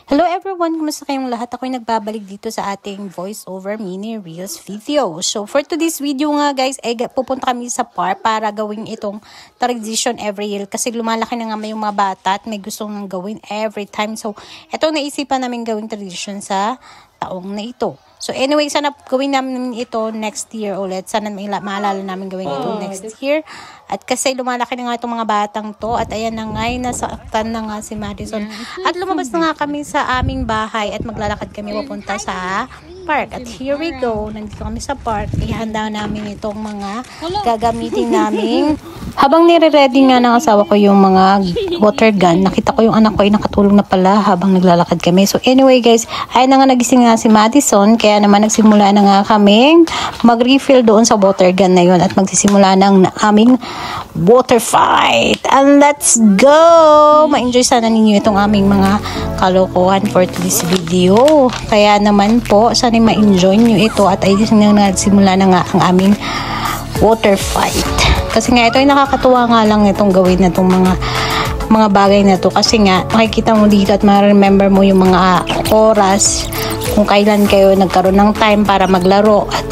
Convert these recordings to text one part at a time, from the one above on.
Hello everyone! Kumusta kayong lahat? Ako'y nagbabalik dito sa ating voice over mini reels video. So for today's video nga guys, ay pupunta kami sa park para gawin itong tradition every year. Kasi lumalaki na nga yung mga bata at may gusto nang gawin every time. So itong naisipan namin gawing tradition sa taong na ito. So anyway, sana gawin namin ito next year ulit. Sana maalala namin gawin ito next year. At kasi lumalaki na nga itong mga batang to. At ayan na nga, nasaktan na nga si Madison. At lumabas na nga kami sa aming bahay at maglalakad kami papunta sa park. At here we go. Nandito kami sa park. Ihanda namin itong mga gagamitin namin. Habang nire-ready nga ng asawa ko yung mga water gun, nakita ko yung anak ko ay nakatulog na pala habang naglalakad kami. So anyway guys, ayun na nga nagising nga si Madison. Kaya naman nagsimula na nga kaming mag-refill doon sa water gun na yun. At magsisimula ng aming water fight. And let's go! Ma-enjoy sana ninyo itong aming mga kalokohan for this video. Kaya naman po, sana ma-enjoy nyo ito. At ay nagsimula na nga ang aming water fight. Kasi nga ito ay nakakatuwa nga lang itong gawin na itong mga bagay na to. Kasi nga makikita mo dito at ma-remember mo yung mga oras kung kailan kayo nagkaroon ng time para maglaro at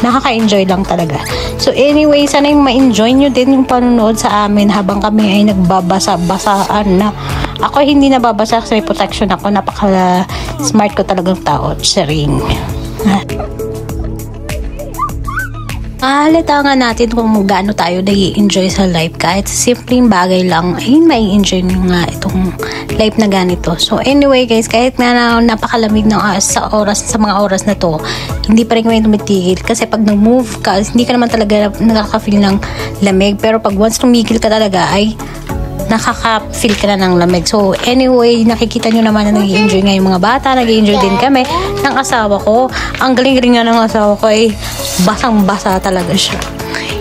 nakaka-enjoy lang talaga. So anyway, sana yung ma-enjoy nyo din yung panonood sa amin habang kami ay nagbabasa-basaan na. Ako hindi nababasa kasi may protection ako. Napaka-smart ko talagang tao. Sharing. Mahalata nga natin kung gaano tayo nai-enjoy sa life. Kahit simpleng bagay lang, ay mai-enjoy nyo nga itong life na ganito. So anyway guys, kahit na napakalamig ng sa mga oras na to, hindi pa rin kami tumitigil. Kasi pag nag-move ka, hindi ka naman talaga nakaka-feel ng lamig. Pero pag once tumigil ka talaga, ay nakaka-feel ka na ng lamig. So anyway, nakikita nyo naman na nag-i-enjoy nga yung mga bata, nag-i-enjoy din kami ng asawa ko. Ang galing-galing nga ng asawa ko ay basang-basa talaga siya.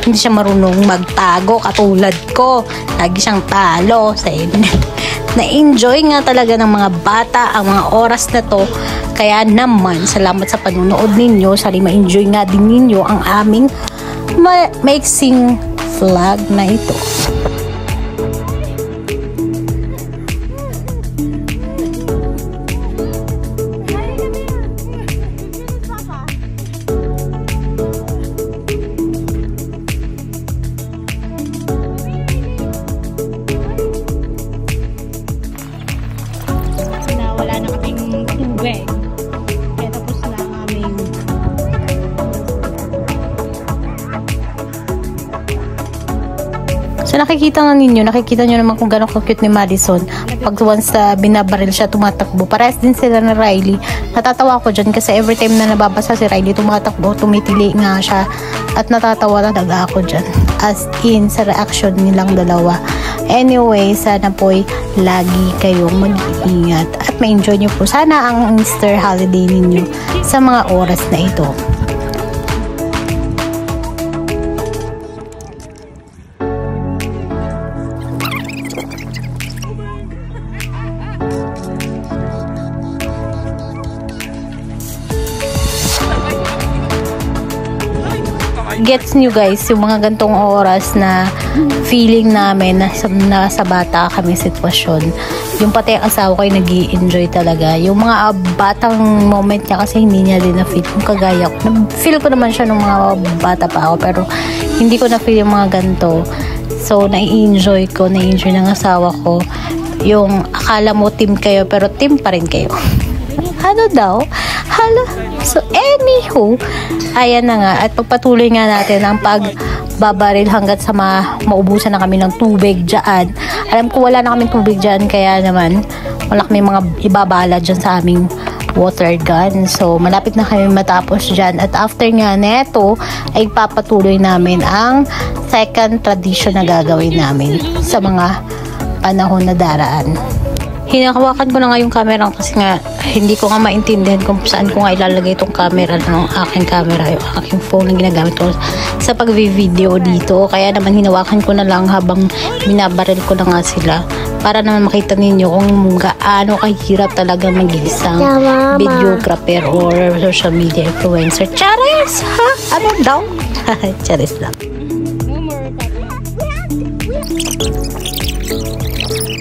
Hindi siya marunong magtago katulad ko. Lagi siyang talo sa inyo. Na-enjoy nga talaga ng mga bata ang mga oras na to. Kaya naman, salamat sa panunood ninyo. Sana ma-enjoy nga din ninyo ang aming maiksing vlog na ito. Kaya tapos na ang aming so nakikita nyo naman kung gano'ng cute ni Madison. Pag once binabaril siya, tumatakbo. Parehas din sila na Riley. Natatawa ko dyan kasi every time na nababasa si Riley, tumatakbo, tumitili nga siya. At natatawa talaga ako dyan. As in, sa reaction nilang dalawa. Anyway, sana po'y lagi kayong mag-iingat at ma-enjoy nyo po sana ang Easter holiday ninyo sa mga oras na ito. Gets nyo guys, yung mga gantong oras na feeling namin na sa bata kami sitwasyon. Yung pati ang asawa ko ay nag-i-enjoy talaga. Yung mga batang moment niya kasi hindi niya din na-feel. Kung kagaya ko, na-feel ko naman siya nung mga bata pa ako pero hindi ko na-feel yung mga ganito. So, nai-enjoy ng asawa ko. Yung akala mo team kayo pero team pa rin kayo. Ano daw? Hala. So, anywho, ayan na nga. At pagpatuloy nga natin ang pagbabaril hanggat sa maubusan na kami ng tubig dyan. Alam ko wala na kaming tubig dyan, kaya naman wala kami mga ibabala dyan sa aming water gun. So, malapit na kami matapos dyan. At after nga neto, ay papatuloy namin ang second tradition na gagawin namin sa mga panahon na daraan. Hinahawakan ko na nga yung camera kasi nga hindi ko nga maintindihan kung saan ko nga ilalagay itong camera ng aking camera, yung aking phone na ginagamit ko sa pag-video dito. Kaya naman hinawakan ko na lang habang binabaril ko na nga sila para naman makita ninyo kung gaano kahirap talaga mag-isang videographer or social media influencer. Charis! Ha? Ano daw? Charis lang.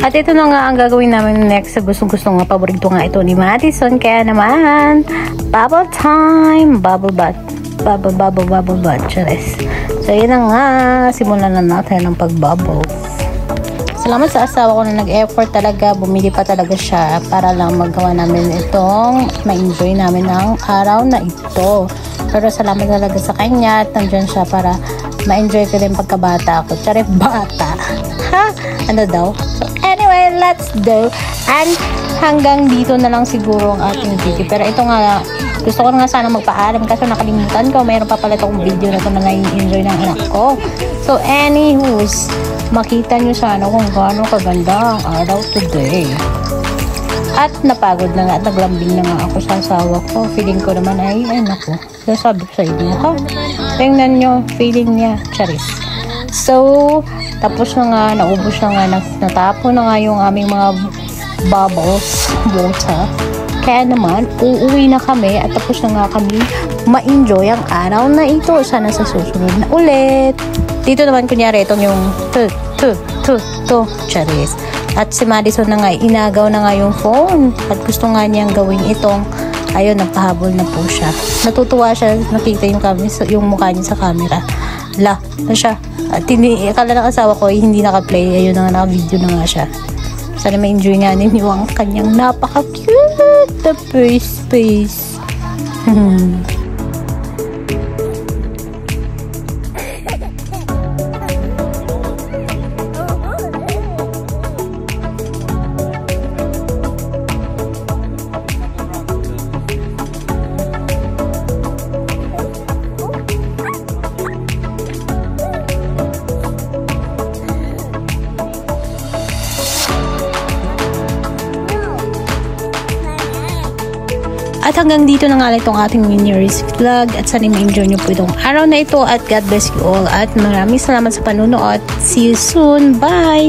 At ito na nga ang gagawin namin next sa gusto nga paborito nga ito ni Madison. Kaya naman, bubble time! Bubble bath. Bubble bath. Charis. So, yun na nga. Simulan na natin ang pagbubble. Salamat sa asawa ko na nag-effort talaga. Bumili pa talaga siya para lang magawa namin itong ma-enjoy namin ang araw na ito. Pero salamat talaga sa kanya at nandyan siya para ma-enjoy ko din pagkabata ako. Tsari, bata. Ha? Ano daw? So, anyway, let's go. And hanggang dito na lang siguro ang ating video. Pero ito nga, gusto ko nga sana magpaalam kasi nakalimutan ko. Mayroon pa pala itong video na ito na nai-enjoy ng anak ko. So, anywho's, makita nyo sana kung gaano kaganda ang araw today. At napagod na nga at naglambing na nga ako sa asawa ko. Feeling ko naman ay naku. So, sabi ko sa inyo, ha? Tingnan nyo, feeling niya, charis. So, tapos na nga, naubos na nga, natapo na nga yung aming mga bubbles, water. Kaya naman, uuwi na kami at tapos na nga kami ma-enjoy ang araw na ito. Sana sa susunod na ulit. Dito naman kunyari itong yung charis. At si Madison na nga, inagaw na nga yung phone. At gusto nga niyang gawin itong, ayun, nagpahabol na po siya. Natutuwa siya, nakita yung mukha niya sa camera. La, na siya. At akala ng asawa ko, hindi naka-play. Ayun na nga, naka-video na nga siya. Sana ma-enjoy nga ninyo ang kanyang napaka-cute na face. At hanggang dito na nga lang itong ating mini race vlog at sana ma-enjoy nyo po itong araw na ito at God bless you all at maraming salamat sa panunood. See you soon. Bye!